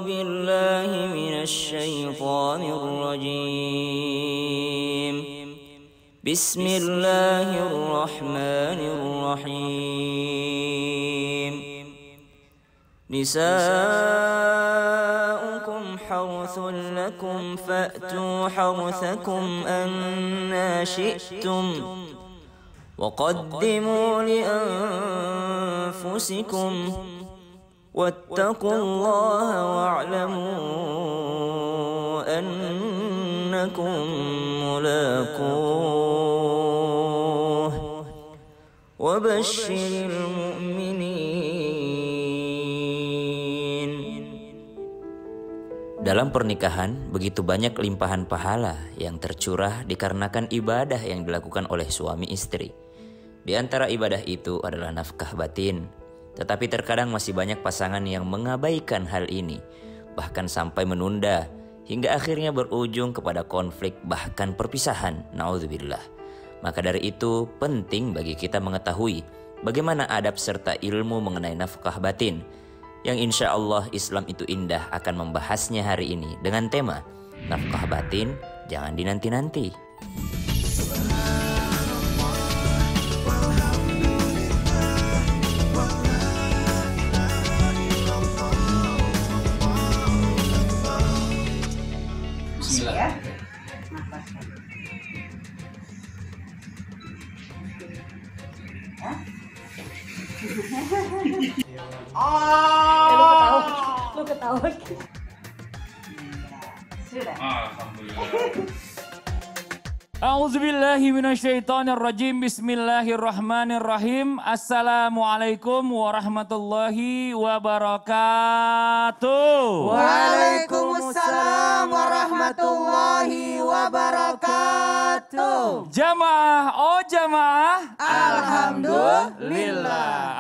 بالله من الشيطان الرجيم. بسم الله الرحمن الرحيم. نساؤكم حرث لكم فأتوا حرثكم أنى شئتم وقدموا لأنفسكم واتقوا الله واعلموا أنكم ملاقوه وبشر المؤمنين. Dalam pernikahan, begitu banyak limpahan pahala yang tercurah dikarenakan ibadah yang dilakukan oleh suami istri. Di antara ibadah itu adalah nafkah batin. Tetapi terkadang masih banyak pasangan yang mengabaikan hal ini, bahkan sampai menunda, hingga akhirnya berujung kepada konflik bahkan perpisahan. Na'udzubillah. Maka dari itu penting bagi kita mengetahui bagaimana adab serta ilmu mengenai nafkah batin, yang insya Allah Islam itu indah akan membahasnya hari ini dengan tema nafkah batin jangan dinanti-nanti. Bismillah. Lu ketawa. Sudah. A'udzubillahi minasyaitonirrajim. Bismillahirrahmanirrahim. Assalamualaikum warahmatullahi wabarakatuh. Waalaikumsalam warahmatullahi wabarakatuh. Jamaah, oh jamaah.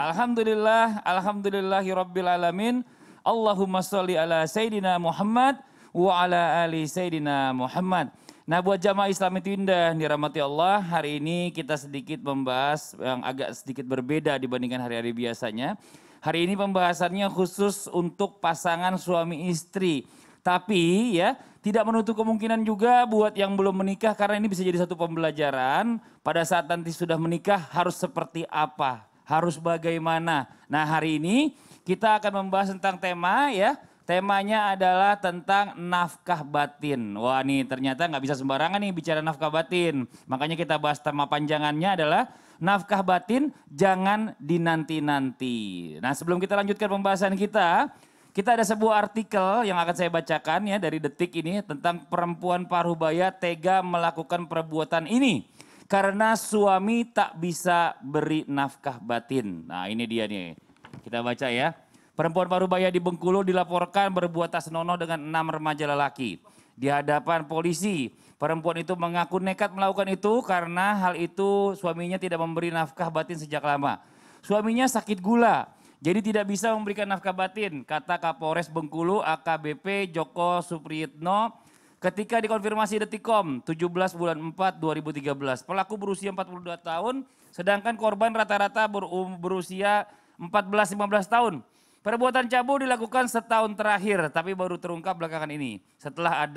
Alhamdulillah. Alhamdulillahi rabbil alamin. Allahumma sholli ala Sayyidina Muhammad wa ala ali Sayyidina Muhammad. Nah, buat jamaah Islam itu indah, dirahmati Allah, hari ini kita sedikit membahas yang agak sedikit berbeda dibandingkan hari-hari biasanya. Hari ini pembahasannya khusus untuk pasangan suami istri. Tapi ya, tidak menutup kemungkinan juga buat yang belum menikah, karena ini bisa jadi satu pembelajaran. Pada saat nanti sudah menikah harus seperti apa, harus bagaimana. Nah, hari ini kita akan membahas tentang tema ya. Temanya adalah tentang nafkah batin. Wah, nih ternyata nggak bisa sembarangan nih bicara nafkah batin. Makanya kita bahas tema panjangannya adalah nafkah batin jangan dinanti-nanti. Nah, sebelum kita lanjutkan pembahasan kita ada sebuah artikel yang akan saya bacakan ya dari Detik ini tentang perempuan paruh-baya tega melakukan perbuatan ini karena suami tak bisa beri nafkah batin. Nah, ini dia nih. Kita baca ya. Perempuan paruh-baya di Bengkulu dilaporkan berbuat tak senonoh dengan 6 remaja lelaki. Di hadapan polisi, perempuan itu mengaku nekat melakukan itu karena hal itu suaminya tidak memberi nafkah batin sejak lama. Suaminya sakit gula, jadi tidak bisa memberikan nafkah batin, kata Kapolres Bengkulu AKBP Joko Supriyitno ketika dikonfirmasi Detikcom 17 bulan 4 2013. Pelaku berusia 42 tahun, sedangkan korban rata-rata berusia 14-15 tahun. Perbuatan cabul dilakukan setahun terakhir, tapi baru terungkap belakangan ini setelah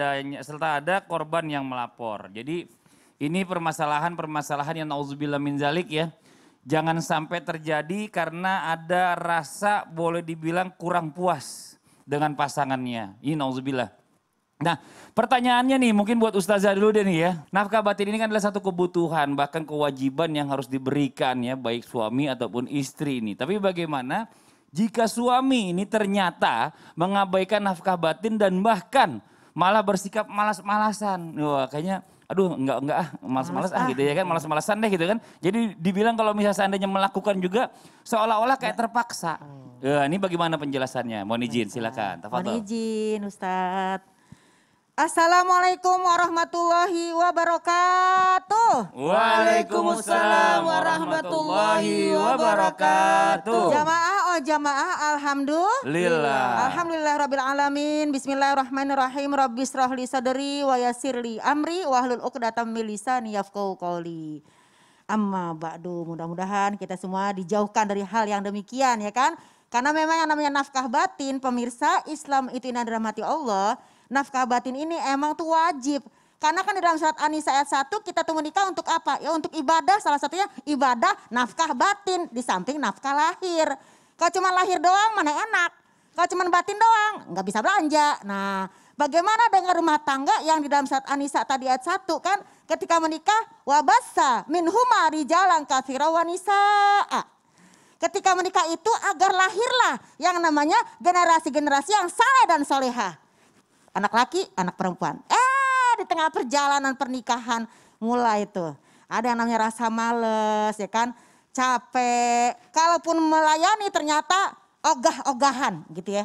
ada korban yang melapor. Jadi ini permasalahan yang nauzubillah min zalik ya. Jangan sampai terjadi karena ada rasa boleh dibilang kurang puas dengan pasangannya. Ini nauzubillah. Nah, pertanyaannya nih mungkin buat Ustazah dulu deh nih ya. Nafkah batin ini kan adalah satu kebutuhan bahkan kewajiban yang harus diberikan ya baik suami ataupun istri ini. Tapi bagaimana jika suami ini ternyata mengabaikan nafkah batin dan bahkan malah bersikap malas-malasan. Wah, kayaknya aduh enggak malas-malas gitu ya kan, malas-malasan deh gitu kan. Jadi dibilang kalau misalnya seandainya melakukan juga seolah-olah kayak terpaksa. Ya, ini bagaimana penjelasannya? Mohon izin silakan. Mohon izin Ustadz. Assalamualaikum warahmatullahi wabarakatuh. Waalaikumsalam warahmatullahi wabarakatuh. Jamaah alhamdulillah. Alhamdulillah rabbil alamin. Bismillahirrahmanirrahim. Rabbi shrahli sadri wa yassirli amri wahlul 'uqdatam min lisani yafqahu qawli. Amma ba'du, mudah-mudahan kita semua dijauhkan dari hal yang demikian ya kan. Karena memang yang namanya nafkah batin, pemirsa Islam itu yang dirahmati Allah, nafkah batin ini emang tuh wajib. Karena kan di dalam surat An-Nisa ayat 1 kita tuh menikah untuk apa? Ya untuk ibadah, salah satunya ibadah nafkah batin di samping nafkah lahir. Kalau cuma lahir doang mana enak. Kalau cuma batin doang nggak bisa belanja. Nah bagaimana dengan rumah tangga yang di dalam surat An-Nisa tadi ayat 1 kan ketika menikah wabassa minhuma rijalan katsira wa nisaa. Ketika menikah itu agar lahirlah yang namanya generasi-generasi yang saleh dan solehah. Anak laki, anak perempuan. Di tengah perjalanan pernikahan mulai tuh ada yang namanya rasa males ya kan, capek. Kalaupun melayani ternyata ogah-ogahan gitu ya.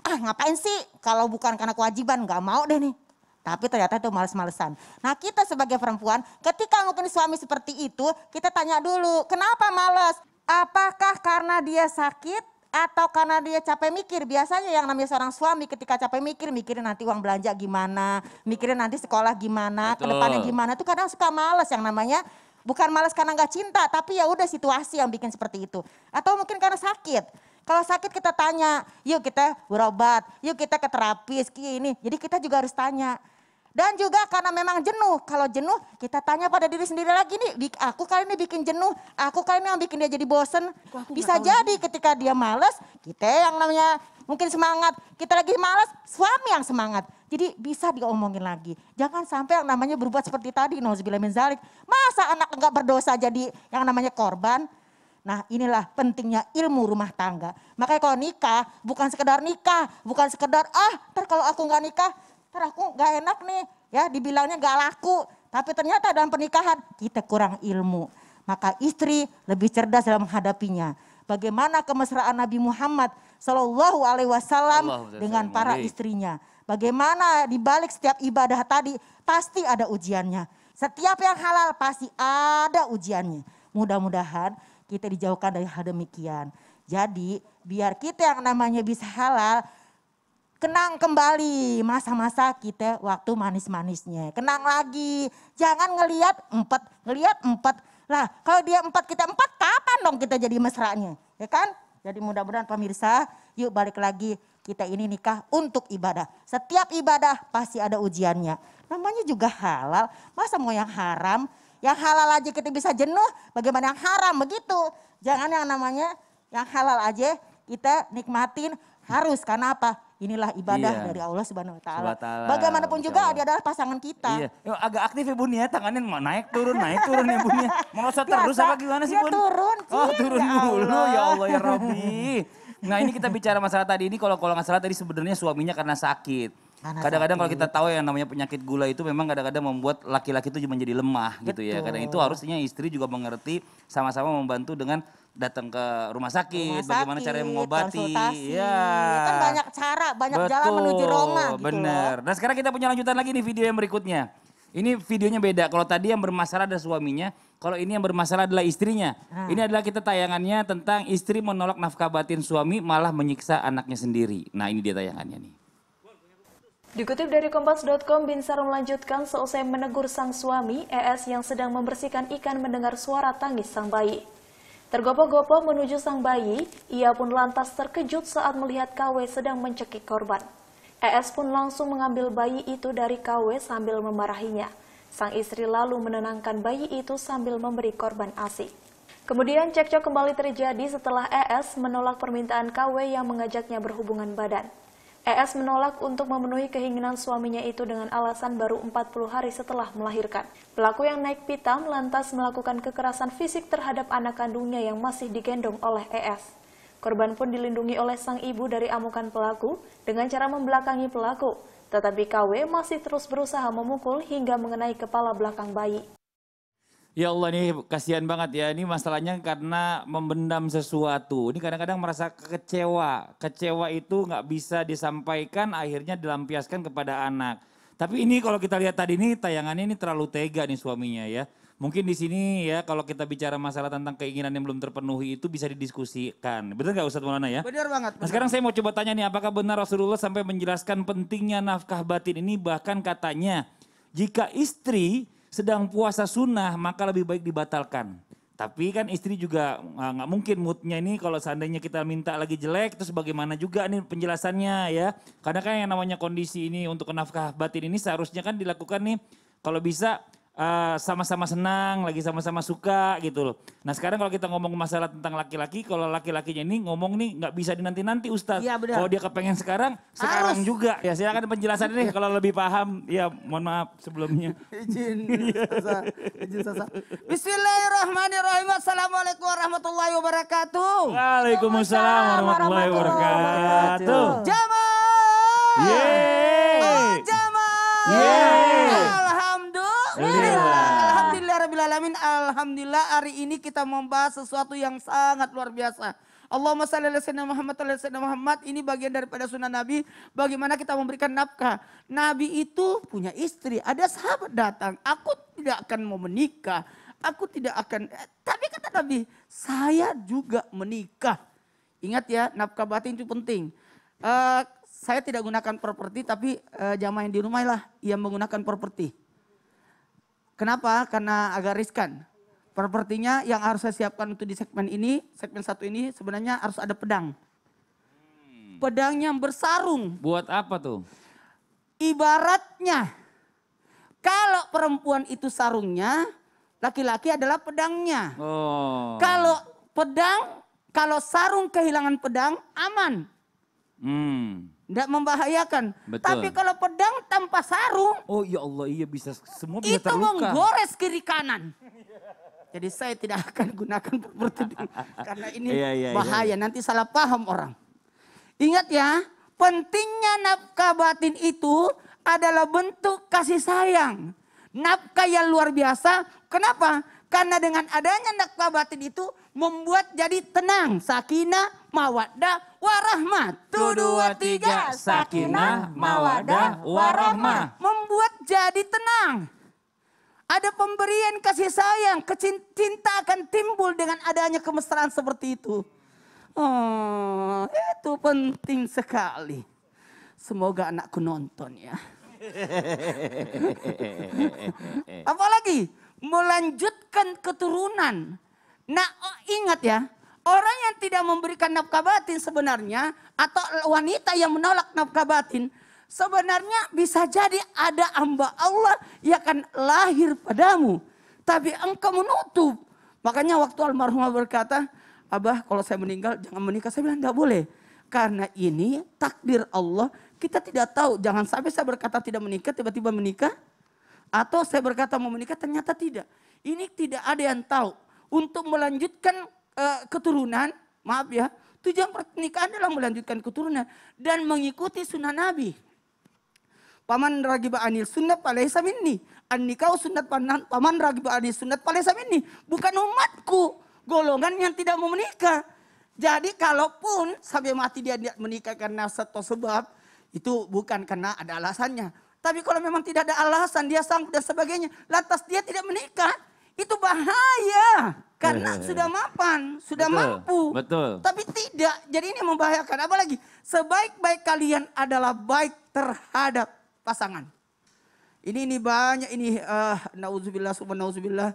Ngapain sih kalau bukan karena kewajiban nggak mau deh nih. Tapi ternyata itu males-malesan. Nah kita sebagai perempuan ketika mungkin suami seperti itu kita tanya dulu kenapa males. Apakah karena dia sakit? Atau karena dia capek mikir. Biasanya yang namanya seorang suami ketika capek mikirin nanti uang belanja gimana, mikirin nanti sekolah gimana, kedepannya gimana, itu kadang suka males yang namanya. Bukan males karena gak cinta, tapi ya udah situasi yang bikin seperti itu. Atau mungkin karena sakit. Kalau sakit kita tanya, yuk kita berobat, yuk kita ke terapis, ini. Jadi kita juga harus tanya. Dan juga karena memang jenuh. Kalau jenuh kita tanya pada diri sendiri lagi nih. Aku kali ini bikin jenuh. Aku kali ini yang bikin dia jadi bosen. Bisa jadi ketika dia males. Kita yang namanya mungkin semangat. Kita lagi males. Suami yang semangat. Jadi bisa diomongin lagi. Jangan sampai yang namanya berbuat seperti tadi. Nauzubillah min zalik. Masa anak enggak berdosa jadi yang namanya korban. Nah inilah pentingnya ilmu rumah tangga. Makanya kalau nikah bukan sekedar nikah. Bukan sekedar ntar kalau aku nggak nikah. Ntar aku gak enak nih ya dibilangnya gak laku. Tapi ternyata dalam pernikahan kita kurang ilmu. Maka istri lebih cerdas dalam menghadapinya. Bagaimana kemesraan Nabi Muhammad SAW dengan para istrinya. Bagaimana dibalik setiap ibadah tadi pasti ada ujiannya. Setiap yang halal pasti ada ujiannya. Mudah-mudahan kita dijauhkan dari hal demikian. Jadi biar kita yang namanya bisa halal. Kenang kembali masa-masa kita waktu manis-manisnya. Kenang lagi. Jangan ngelihat empat. Lah kalau dia 4 kita 4 kapan dong kita jadi mesranya. Ya kan? Jadi mudah-mudahan pemirsa yuk balik lagi. Kita ini nikah untuk ibadah. Setiap ibadah pasti ada ujiannya. Namanya juga halal. Masa mau yang haram? Yang halal aja kita bisa jenuh. Bagaimana yang haram begitu. Jangan yang namanya yang halal aja kita nikmatin. Harus karena apa? Inilah ibadah dari Allah Subhanahu wa taala. Bagaimanapun juga dia adalah pasangan kita. Iya. Agak aktif ya Bun ya, tangannya naik turun ya Bun ya. Merosot terus apa gimana sih Bun? Turun. Turun dulu ya Allah ya Rabbi. Nah ini kita bicara masalah tadi ini kalau nggak salah tadi sebenarnya suaminya karena sakit. Kadang-kadang kalau kita tahu yang namanya penyakit gula itu memang kadang-kadang membuat laki-laki itu menjadi lemah gitu ya. Kadang itu harusnya istri juga mengerti sama-sama membantu dengan datang ke rumah sakit, bagaimana cara mengobati. Ya. Kan banyak cara, banyak jalan menuju Roma gitu. Bener. Dan sekarang kita punya lanjutan lagi nih video yang berikutnya. Ini videonya beda. Kalau tadi yang bermasalah adalah suaminya, kalau ini yang bermasalah adalah istrinya. Ini adalah kita tayangannya tentang istri menolak nafkah batin suami malah menyiksa anaknya sendiri. Nah ini dia tayangannya nih. Dikutip dari Kompas.com, Binsar melanjutkan seusai menegur sang suami, ES yang sedang membersihkan ikan mendengar suara tangis sang bayi. Tergopoh-gopoh menuju sang bayi, ia pun lantas terkejut saat melihat KW sedang mencekik korban. ES pun langsung mengambil bayi itu dari KW sambil memarahinya. Sang istri lalu menenangkan bayi itu sambil memberi korban ASI. Kemudian cekcok kembali terjadi setelah ES menolak permintaan KW yang mengajaknya berhubungan badan. ES menolak untuk memenuhi keinginan suaminya itu dengan alasan baru 40 hari setelah melahirkan. Pelaku yang naik pitam lantas melakukan kekerasan fisik terhadap anak kandungnya yang masih digendong oleh ES. Korban pun dilindungi oleh sang ibu dari amukan pelaku dengan cara membelakangi pelaku. Tetapi KW masih terus berusaha memukul hingga mengenai kepala belakang bayi. Ya Allah nih kasihan banget ya, ini masalahnya karena membendam sesuatu. Ini kadang-kadang merasa kecewa. Kecewa itu nggak bisa disampaikan akhirnya dilampiaskan kepada anak. Tapi ini kalau kita lihat tadi ini tayangannya ini terlalu tega nih suaminya ya. Mungkin di sini ya kalau kita bicara masalah tentang keinginan yang belum terpenuhi itu bisa didiskusikan. Benar nggak Ustadz Maulana ya? Benar banget. Nah sekarang saya mau coba tanya nih apakah benar Rasulullah sampai menjelaskan pentingnya nafkah batin ini, bahkan katanya jika istri sedang puasa sunnah maka lebih baik dibatalkan. Tapi kan istri juga nggak mungkin moodnya ini kalau seandainya kita minta lagi jelek terus bagaimana juga nih penjelasannya ya. Karena kan yang namanya kondisi ini untuk nafkah batin ini seharusnya kan dilakukan nih kalau bisa sama-sama senang, lagi sama-sama suka gitu loh. Nah sekarang kalau kita ngomong masalah tentang laki-laki, kalau laki-lakinya ini ngomong nih nggak bisa dinanti-nanti Ustadz. Iya, benar. Kalau dia kepengen sekarang juga. Ya silakan penjelasan ini kalau lebih paham. Ya mohon maaf sebelumnya. Izin Sasa. Bismillahirrahmanirrahim. Assalamualaikum warahmatullahi wabarakatuh. Waalaikumsalam warahmatullahi wabarakatuh. Jamaah. Yeay. Oh, jamaah. Yeay. Alhamdulillah. Alhamdulillah hari ini kita membahas sesuatu yang sangat luar biasa. Allahumma shalli ala sayyidina Muhammad. Ini bagian daripada sunnah Nabi. Bagaimana kita memberikan nafkah. Nabi itu punya istri. Ada sahabat datang. Aku tidak akan mau menikah. Aku tidak akan. Tapi kata Nabi, saya juga menikah. Ingat ya, nafkah batin itu penting. Saya tidak gunakan properti, tapi jamaah yang di rumah lah yang menggunakan properti. Kenapa? Karena agak riskan. Propertinya yang harus saya siapkan untuk di segmen ini, segmen satu ini sebenarnya harus ada pedang. Pedang yang bersarung. Buat apa tuh? Ibaratnya, kalau perempuan itu sarungnya, laki-laki adalah pedangnya. Oh. Kalau sarung kehilangan pedang, aman. Tidak membahayakan. Betul. Tapi kalau pedang tanpa sarung, Oh ya Allah, iya bisa semua bisa itu terluka. menggores kiri kanan. Jadi saya tidak akan gunakan properti karena ini bahaya. Nanti salah paham orang. Ingat ya, pentingnya nafkah batin itu adalah bentuk kasih sayang. Nafkah yang luar biasa. Kenapa? Karena dengan adanya nafkah batin itu membuat jadi tenang. Sakinah, mawaddah, warahmah. 1, 2, 3. Sakinah, mawaddah, warahmah. Membuat jadi tenang. Ada pemberian kasih sayang. Cinta akan timbul dengan adanya kemesraan seperti itu. Oh, itu penting sekali. Semoga anakku nonton ya. Apalagi melanjutkan keturunan. Nah, ingat ya, orang yang tidak memberikan nafkah batin sebenarnya atau wanita yang menolak nafkah batin sebenarnya bisa jadi ada hamba Allah yang akan lahir padamu, tapi engkau menutup. Makanya waktu almarhumah berkata, "Abah, kalau saya meninggal jangan menikah." Saya bilang tidak boleh. Karena ini takdir Allah, kita tidak tahu. Jangan sampai saya berkata tidak menikah, tiba-tiba menikah. Atau saya berkata mau menikah, ternyata tidak. Ini tidak ada yang tahu. Untuk melanjutkan keturunan, maaf ya, tujuan pernikahan adalah melanjutkan keturunan. Dan mengikuti sunnah Nabi. Paman ragiba anil sunnat falaysa minni. An-nikah sunnat paman ragiba anil sunnat falaysa minni. Bukan umatku, golongan yang tidak mau menikah. Jadi kalaupun sampai mati dia tidak menikah karena satu sebab, itu bukan karena ada alasannya. Tapi kalau memang tidak ada alasan, dia sanggup dan sebagainya, lantas dia tidak menikah, itu bahaya. Karena sudah mapan, sudah mampu. Betul. Tapi tidak, jadi ini membahayakan. Apalagi sebaik-baik kalian adalah baik terhadap pasangan. Ini banyak ini, nauzubillah, subhanauzubillah.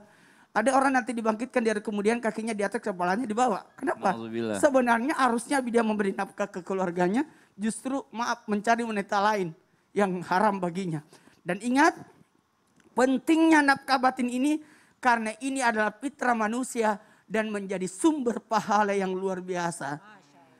Ada orang nanti dibangkitkan dari kemudian kakinya di atas, kepalanya dibawa. Kenapa? Sebenarnya harusnya dia memberi nafkah ke keluarganya, justru mencari wanita lain yang haram baginya. Dan ingat, pentingnya nafkah batin ini karena ini adalah fitrah manusia dan menjadi sumber pahala yang luar biasa.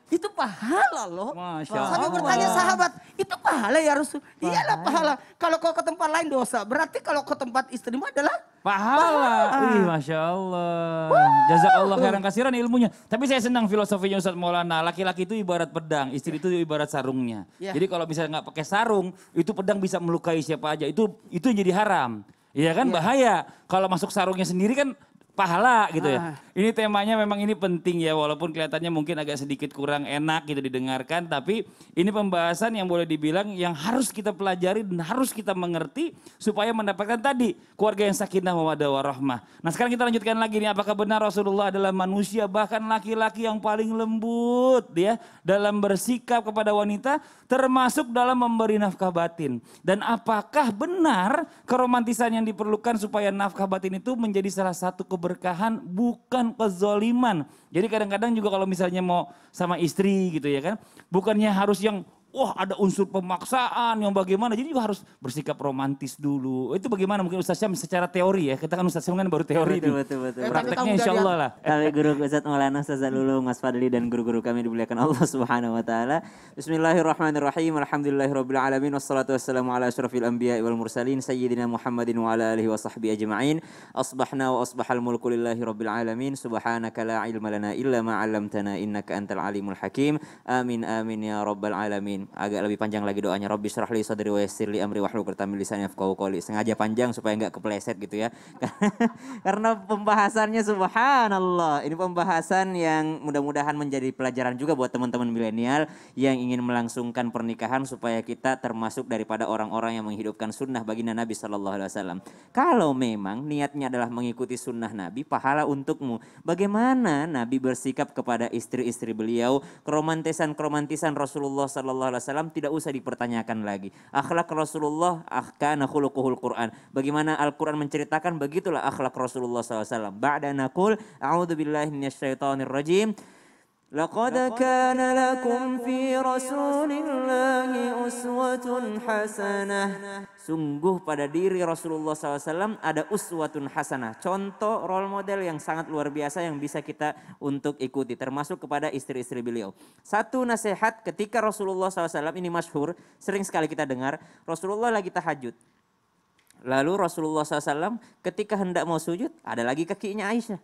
Itu pahala loh. Sampai bertanya sahabat, itu pahala ya Rasul? Iyalah pahala. Kalau kau ke tempat lain dosa, berarti kalau ke tempat istrimu adalah pahala. Ih, Masya Allah. Jazakallah khairan kasiran ilmunya. Tapi saya senang filosofinya Ustadz Maulana. Laki-laki itu ibarat pedang, istri itu ibarat sarungnya. Jadi kalau misalnya nggak pakai sarung, itu pedang bisa melukai siapa aja. Itu yang jadi haram. Iya kan bahaya. Kalau masuk sarungnya sendiri kan pahala gitu ya. Ini temanya memang ini penting ya, walaupun kelihatannya mungkin agak sedikit kurang enak gitu didengarkan, tapi ini pembahasan yang boleh dibilang yang harus kita pelajari dan harus kita mengerti supaya mendapatkan tadi keluarga yang sakinah mawaddah warahmah. Nah sekarang kita lanjutkan lagi nih, apakah benar Rasulullah adalah manusia bahkan laki-laki yang paling lembut ya dalam bersikap kepada wanita, termasuk dalam memberi nafkah batin. Dan apakah benar keromantisan yang diperlukan supaya nafkah batin itu menjadi salah satu keberhasilan keberkahan bukan kezoliman. Jadi kadang-kadang juga kalau misalnya mau sama istri gitu ya kan, bukannya harus yang wah ada unsur pemaksaan yang bagaimana, jadi juga harus bersikap romantis dulu. Itu bagaimana mungkin Ustaz Syam secara teori ya, kita kan Ustaz Syam kan baru teori. Betul. Prakteknya insya Allah lah. Kami guru Ustaz Maulana Ustaz Lulu, Mas Fadli dan guru-guru kami dimuliakan Allah Subhanahu wa taala. Bismillahirrahmanirrahim. Alhamdulillahirabbil alamin wassalatu wassalamu ala asyrafil anbiya'i wal mursalin sayyidina Muhammadin wa ala alihi wa sahbihi ajma'in. Asbahna wa asbahal mulku lillahi rabbil alamin. Subhanaka la ilma lana illa ma 'allamtana innaka antal alimul hakim. Amin amin ya rabbal alamin. Agak lebih panjang lagi doanya. Rabbi syrah li sadri wa yassir li amri wahlul 'uqdatam min lisani yafqahu qawli. Sengaja panjang supaya enggak kepleset gitu ya. Karena pembahasannya subhanallah. Ini pembahasan yang mudah-mudahan menjadi pelajaran juga buat teman-teman milenial yang ingin melangsungkan pernikahan supaya kita termasuk daripada orang-orang yang menghidupkan sunnah baginda Nabi sallallahu alaihi wasallam. Kalau memang niatnya adalah mengikuti sunnah Nabi, pahala untukmu. Bagaimana Nabi bersikap kepada istri-istri beliau, keromantisan Rasulullah sallallahu alaihi wasallam tidak usah dipertanyakan lagi. Akhlak Rasulullah kana khuluquhul Quran. Bagaimana Al-Quran menceritakan, begitulah akhlak Rasulullah sallallahu alaihi wasallam. Ba'da naqul a'udzubillahi minasyaitonir rajim. Laqad kana lakum fi Rasulillahi uswatun hasanah. Sungguh pada diri Rasulullah SAW ada uswatun hasanah. Contoh role model yang sangat luar biasa yang bisa kita untuk ikuti. Termasuk kepada istri-istri beliau. Satu nasihat ketika Rasulullah SAW ini masyhur. Sering sekali kita dengar. Rasulullah lagi tahajud. Lalu Rasulullah SAW ketika hendak mau sujud ada lagi kakinya Aisyah.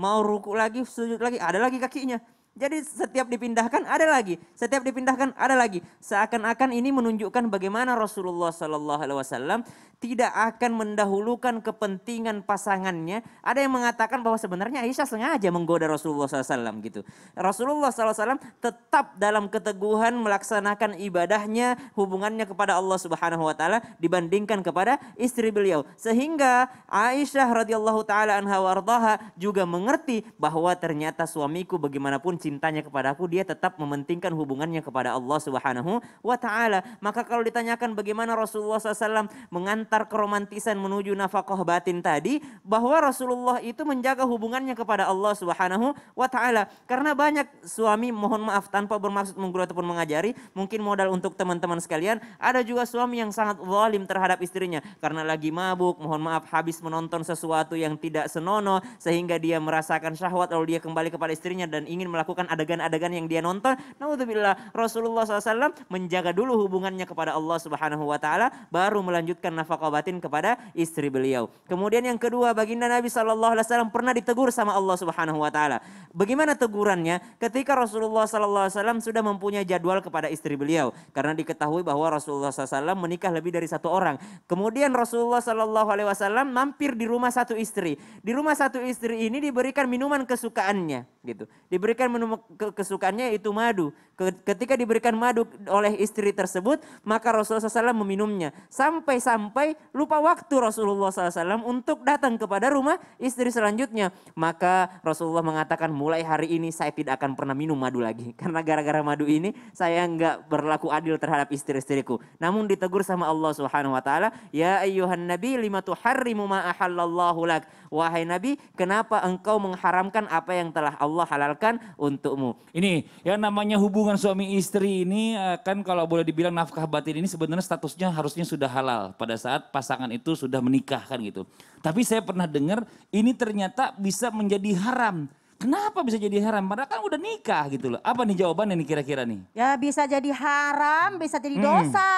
Mau ruku lagi, sujud lagi, ada lagi kakinya. Jadi setiap dipindahkan ada lagi, setiap dipindahkan ada lagi. Seakan-akan ini menunjukkan bagaimana Rasulullah Sallallahu Alaihi Wasallam tidak akan mendahulukan kepentingan pasangannya. Ada yang mengatakan bahwa sebenarnya Aisyah sengaja menggoda Rasulullah SAW gitu. Rasulullah SAW tetap dalam keteguhan melaksanakan ibadahnya, hubungannya kepada Allah Subhanahu Wa Taala dibandingkan kepada istri beliau. Sehingga Aisyah radhiyallahu taala anha wardaha juga mengerti bahwa ternyata suamiku bagaimanapun cintanya kepadaku, dia tetap mementingkan hubungannya kepada Allah Subhanahu wa taala. Maka kalau ditanyakan bagaimana Rasulullah SAW mengantar keromantisan menuju nafkah batin tadi, bahwa Rasulullah itu menjaga hubungannya kepada Allah Subhanahu wa taala. Karena banyak suami, mohon maaf tanpa bermaksud menggurui ataupun mengajari, mungkin modal untuk teman-teman sekalian, ada juga suami yang sangat zalim terhadap istrinya karena lagi mabuk, mohon maaf habis menonton sesuatu yang tidak senonoh sehingga dia merasakan syahwat lalu dia kembali kepada istrinya dan ingin melakukan adegan-adegan yang dia nonton. Naudzubillah, Rasulullah SAW menjaga dulu hubungannya kepada Allah Subhanahu wa taala baru melanjutkan nafkah batin kepada istri beliau. Kemudian yang kedua, baginda Nabi SAW pernah ditegur sama Allah Subhanahu wa taala. Bagaimana tegurannya? Ketika Rasulullah SAW sudah mempunyai jadwal kepada istri beliau karena diketahui bahwa Rasulullah SAW menikah lebih dari satu orang. Kemudian Rasulullah SAW mampir di rumah satu istri. Di rumah satu istri ini diberikan minuman kesukaannya gitu. Diberikan minum kesukaannya yaitu madu. Ketika diberikan madu oleh istri tersebut, maka Rasulullah SAW meminumnya. Sampai-sampai lupa waktu Rasulullah SAW untuk datang kepada rumah istri selanjutnya. Maka Rasulullah mengatakan, mulai hari ini saya tidak akan pernah minum madu lagi. Karena gara-gara madu ini saya enggak berlaku adil terhadap istri-istriku. Namun ditegur sama Allah Subhanahu wa taala, ya ayyuhan nabi lima tuharrimu ma ahallallahu lak. Wahai Nabi, kenapa engkau mengharamkan apa yang telah Allah halalkan untukmu? Ini yang namanya hubungan suami istri ini kan kalau boleh dibilang nafkah batin ini sebenarnya statusnya harusnya sudah halal pada saat pasangan itu sudah menikah kan gitu. Tapi saya pernah dengar ini ternyata bisa menjadi haram. Kenapa bisa jadi haram? Padahal kan udah nikah gitu loh. Apa nih jawabannya nih kira-kira nih? Ya bisa jadi haram, bisa jadi dosa.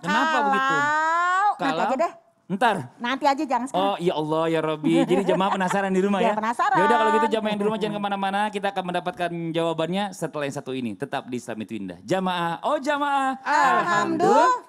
Kenapa begitu? Nanti aja deh. Ntar. Nanti aja jangan sekarang. Oh ya Allah ya Rabbi. Jadi jemaah penasaran di rumah ya? Ya penasaran. Ya udah kalau gitu jemaah yang di rumah jangan kemana-mana. Kita akan mendapatkan jawabannya setelah yang satu ini. Tetap di Islam itu Indah. Jamaah. Oh jamaah. Alhamdulillah.